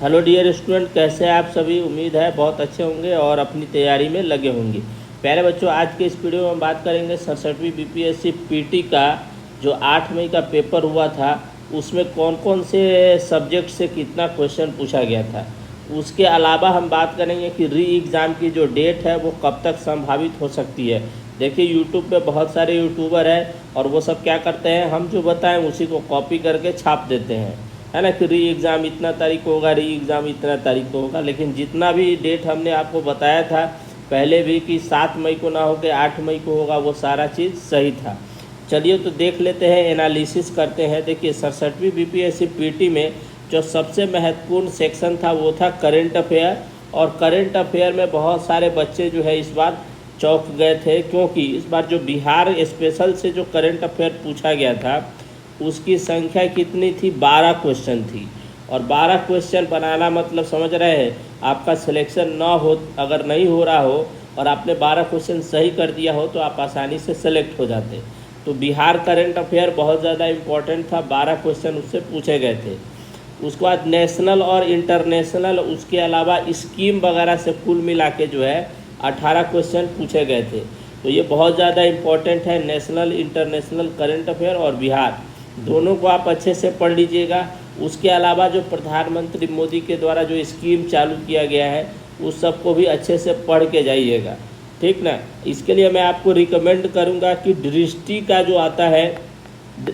Hello dear student, कैसे हैं आप सभी। उम्मीद है बहुत अच्छे होंगे और अपनी तैयारी में लगे होंगे। प्यारे बच्चों, आज के इस वीडियो में हम बात करेंगे 67वीं बीपीएससी पीटी का जो 8 मई का पेपर हुआ था, उसमें कौन कौन से सब्जेक्ट से कितना क्वेश्चन पूछा गया था। उसके अलावा हम बात करेंगे कि री एग्ज़ाम की जो डेट है वो कब तक संभावित हो सकती है। देखिए, यूट्यूब पे बहुत सारे यूट्यूबर हैं और वो सब क्या करते हैं, हम जो बताएं उसी को कॉपी करके छाप देते हैं, है ना, कि री एग्ज़ाम इतना तारीख को होगा, री एग्ज़ाम इतना तारीख को होगा। लेकिन जितना भी डेट हमने आपको बताया था पहले भी कि 7 मई को ना हो के 8 मई को होगा, वो सारा चीज़ सही था। चलिए तो देख लेते हैं, एनालिसिस करते हैं। देखिए, 67वीं बीपीएससी पीटी में जो सबसे महत्वपूर्ण सेक्शन था वो था करंट अफेयर। और करंट अफेयर में बहुत सारे बच्चे जो है इस बार चौंक गए थे, क्योंकि इस बार जो बिहार स्पेशल से जो करंट अफेयर पूछा गया था उसकी संख्या कितनी थी, 12 क्वेश्चन थी। और 12 क्वेश्चन बनाना मतलब समझ रहे हैं, आपका सिलेक्शन ना हो, अगर नहीं हो रहा हो और आपने 12 क्वेश्चन सही कर दिया हो तो आप आसानी से सेलेक्ट हो जाते। तो बिहार करंट अफेयर बहुत ज़्यादा इम्पोर्टेंट था, 12 क्वेश्चन उससे पूछे गए थे। उसके बाद नेशनल और इंटरनेशनल, उसके अलावा स्कीम वगैरह से कुल मिला के जो है 18 क्वेश्चन पूछे गए थे। तो ये बहुत ज़्यादा इम्पोर्टेंट है, नेशनल इंटरनेशनल करंट अफेयर और बिहार दोनों को आप अच्छे से पढ़ लीजिएगा। उसके अलावा जो प्रधानमंत्री मोदी के द्वारा जो स्कीम चालू किया गया है उस सबको भी अच्छे से पढ़ के जाइएगा, ठीक ना। इसके लिए मैं आपको रिकमेंड करूंगा कि दृष्टि का जो आता है,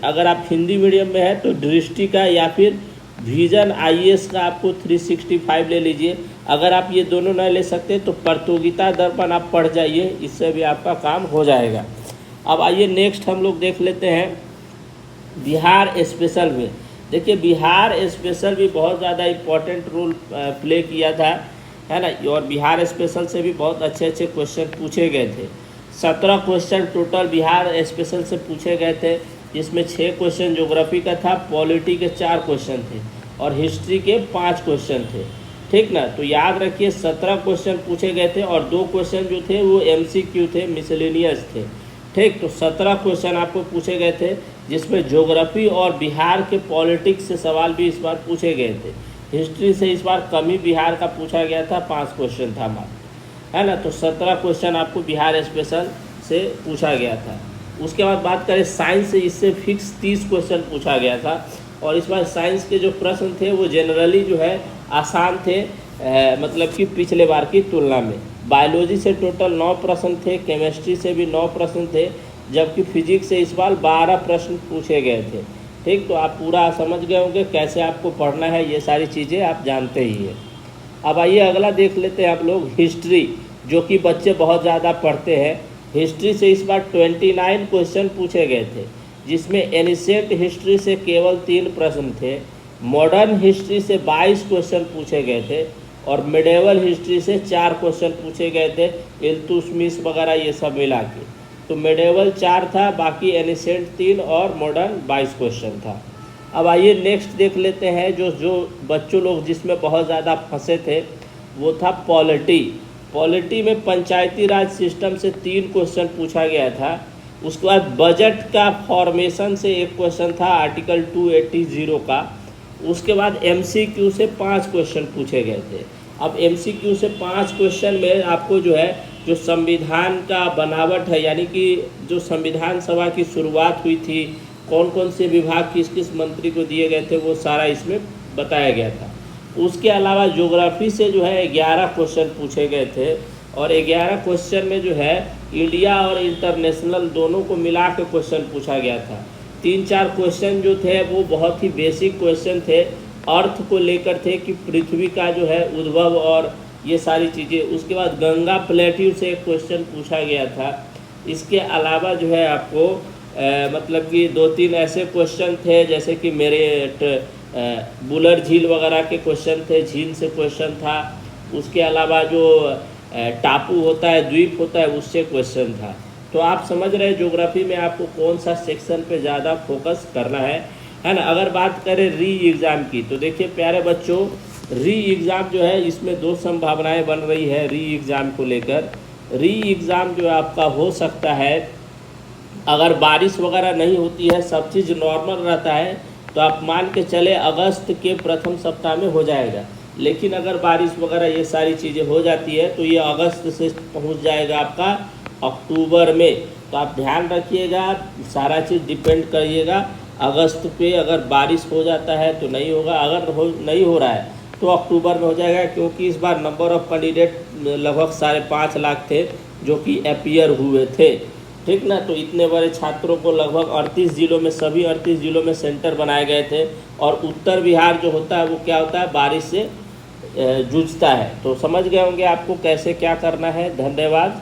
अगर आप हिंदी मीडियम में है तो दृष्टि का, या फिर विजन आईएएस का आपको 365 ले लीजिए। अगर आप ये दोनों नहीं ले सकते तो प्रतियोगिता दर्पण आप पढ़ जाइए, इससे भी आपका काम हो जाएगा। अब आइए नेक्स्ट हम लोग देख लेते हैं बिहार स्पेशल में। देखिए, बिहार स्पेशल भी बहुत ज़्यादा इम्पोर्टेंट रोल प्ले किया था, है ना। और बिहार स्पेशल से भी बहुत अच्छे अच्छे क्वेश्चन पूछे गए थे। 17 क्वेश्चन टोटल बिहार स्पेशल से पूछे गए थे, जिसमें 6 क्वेश्चन ज्योग्राफी का था, पॉलिटी के 4 क्वेश्चन थे और हिस्ट्री के 5 क्वेश्चन थे, ठीक ना। तो याद रखिए 17 क्वेश्चन पूछे गए थे और 2 क्वेश्चन जो थे वो एमसीक्यू थे, मिसलेनियस थे, ठीक। तो 17 क्वेश्चन आपको पूछे गए थे, जिसमें ज्योग्राफी और बिहार के पॉलिटिक्स से सवाल भी इस बार पूछे गए थे। हिस्ट्री से इस बार कम ही बिहार का पूछा गया था, 5 क्वेश्चन था मात्र, है ना। तो 17 क्वेश्चन आपको बिहार स्पेशल से पूछा गया था। उसके बाद बात करें साइंस से, इससे फिक्स 30 क्वेश्चन पूछा गया था। और इस बार साइंस के जो प्रश्न थे वो जनरली जो है आसान थे, मतलब कि पिछले बार की तुलना में। बायोलॉजी से टोटल 9 प्रश्न थे, केमिस्ट्री से भी 9 प्रश्न थे, जबकि फिजिक्स से इस बार 12 प्रश्न पूछे गए थे, ठीक। तो आप पूरा समझ गए होंगे कैसे आपको पढ़ना है, ये सारी चीज़ें आप जानते ही हैं। अब आइए अगला देख लेते हैं आप लोग हिस्ट्री, जो कि बच्चे बहुत ज़्यादा पढ़ते हैं। हिस्ट्री से इस बार 29 क्वेश्चन पूछे गए थे, जिसमें एनिसेंट हिस्ट्री से केवल 3 प्रश्न थे, मॉडर्न हिस्ट्री से 22 क्वेश्चन पूछे गए थे और मिडेवल हिस्ट्री से 4 क्वेश्चन पूछे गए थे, इल्तुतमिश वगैरह ये सब मिला के। तो मिडेवल 4 था, बाकी एनिसेंट 3 और मॉडर्न 22 क्वेश्चन था। अब आइए नेक्स्ट देख लेते हैं, जो बच्चों लोग जिसमें बहुत ज़्यादा फंसे थे वो था पॉलिटी। पॉलिटी में पंचायती राज सिस्टम से 3 क्वेश्चन पूछा गया था। उसके बाद बजट का फॉर्मेशन से 1 क्वेश्चन था, आर्टिकल 280 का। उसके बाद एमसीक्यू से 5 क्वेश्चन पूछे गए थे। अब एमसीक्यू से 5 क्वेश्चन में आपको जो है जो संविधान का बनावट है, यानी कि जो संविधान सभा की शुरुआत हुई थी, कौन कौन से विभाग किस किस मंत्री को दिए गए थे, वो सारा इसमें बताया गया था। उसके अलावा ज्योग्राफी से जो है 11 क्वेश्चन पूछे गए थे और 11 क्वेश्चन में जो है इंडिया और इंटरनेशनल दोनों को मिला के क्वेश्चन पूछा गया था। 3-4 क्वेश्चन जो थे वो बहुत ही बेसिक क्वेश्चन थे, अर्थ को लेकर थे कि पृथ्वी का जो है उद्भव और ये सारी चीज़ें। उसके बाद गंगा प्लेट्यू से एक क्वेश्चन पूछा गया था। इसके अलावा जो है आपको मतलब कि 2-3 ऐसे क्वेश्चन थे, जैसे कि मेरे बुलर झील वगैरह के क्वेश्चन थे, झील से क्वेश्चन था। उसके अलावा जो टापू होता है, द्वीप होता है, उससे क्वेश्चन था। तो आप समझ रहे हैं ज्योग्राफी में आपको कौन सा सेक्शन पे ज़्यादा फोकस करना है ना। अगर बात करें री एग्ज़ाम की, तो देखिए प्यारे बच्चों, री एग्ज़ाम जो है इसमें 2 संभावनाएं बन रही है री एग्ज़ाम को लेकर। री एग्ज़ाम जो आपका हो सकता है, अगर बारिश वगैरह नहीं होती है, सब चीज़ नॉर्मल रहता है, तो आप मान के चले अगस्त के प्रथम सप्ताह में हो जाएगा। लेकिन अगर बारिश वगैरह ये सारी चीज़ें हो जाती है तो ये अगस्त से पहुंच जाएगा आपका अक्टूबर में। तो आप ध्यान रखिएगा, सारा चीज़ डिपेंड करिएगा अगस्त पे। अगर बारिश हो जाता है तो नहीं होगा, अगर नहीं हो रहा है तो अक्टूबर में हो जाएगा, क्योंकि इस बार नंबर ऑफ़ कैंडिडेट लगभग 5.5 लाख थे जो कि अपीयर हुए थे, ठीक ना। तो इतने बड़े छात्रों को लगभग 38 जिलों में, सभी 38 जिलों में सेंटर बनाए गए थे। और उत्तर बिहार जो होता है वो क्या होता है, बारिश से जूझता है। तो समझ गए होंगे आपको कैसे क्या करना है। धन्यवाद।